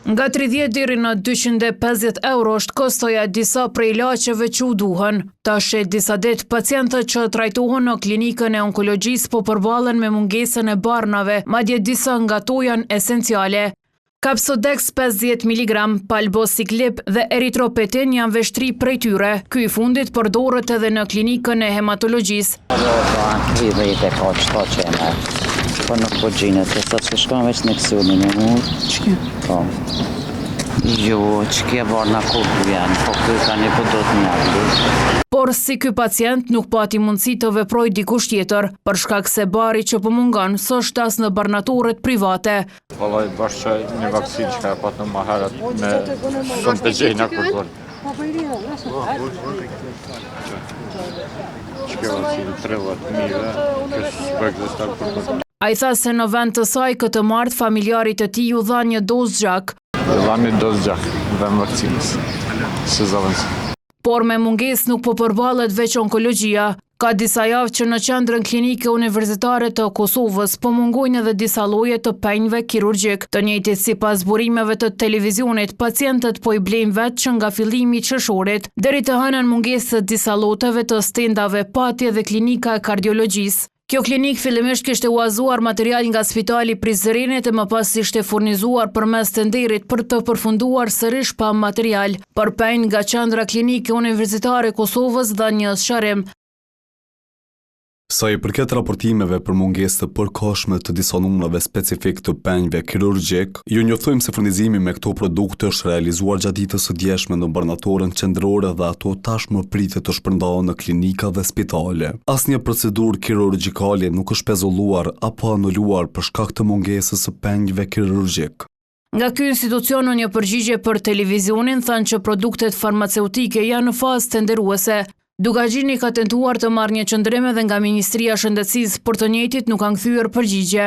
Nga 30 deri në 250 euro është kostoja disa prej ilaçeve që u duhen. Tash disa ditë pacientët që trajtohen në klinikën e onkologjisë po përballen me mungesën e barnave, madje disa nga to janë esenciale. Kapsodex 50 mg, palbociclib dhe eritropetin janë veshtri prej tyre. Ky i fundit përdoret edhe në klinikën e hematologjisë. Po nuk po gjinët, e sa që shkon veç në kësunin e mund. Qëke? Po. Jo, që kje barë në kohë janë, po këj ka një po do të mjallë. Por si ky pacient nuk pati mundësi të veproj dikush tjetër, për shkak se bari që po mungon, s'është as në barnatoret private. Vallaj bashkë një vaksin që ka patë në maherët me shumë të gjejnë kërkon. Që ke vaksin 30.000 kësë për egzistar kërkon. A i tha se në vend të saj këtë martë familjarit e tij u dha një dozë gjak. Dha një dozë gjak dhe në vakcinës, së zavënës. Por me munges nuk po përballet veç onkologjia. Ka disa javë që në qendrën klinike universitare të Kosovës po mungojnë edhe disa lloje të penjve kirurgjik. Të njëjtit sipas burimeve të televizionit, pacientët po i blejnë vetë që nga fillimi i qershorit deri të hënën mungesë të disa loteve të stendave patje dhe klinika e kardiologjisë. Kjo klinik fillimisht kishte uazuar material nga spitali Prizrenit e më pas ishte furnizuar përmes tenderit për të përfunduar sërish pa material. Për penj nga qendra klinike universitare e Kosovës dha një sqarim. Sa i përket raportimeve për mungesë të përkohshme të disa numrave specifik të penjve kirurgjik, ju njoftojmë se furnizimi me këto produkte është realizuar gjatë ditës së djeshme në barnatoren qendrore dhe ato tashmë pritet të shpërndahen në klinika dhe spitale. Asnjë procedurë kirurgjikale nuk është pezulluar apo anuluar për shkak të mungesës së penjve kirurgjik. Nga ky institucion në një përgjigje për televizionin thanë që produktet farmaceutike janë në fazë tenderuese. Dugagjini ka tentuar të marrë një qëndrim edhe nga Ministria e Shëndetësisë, por të njëjtit nuk kanë kthyer përgjigje.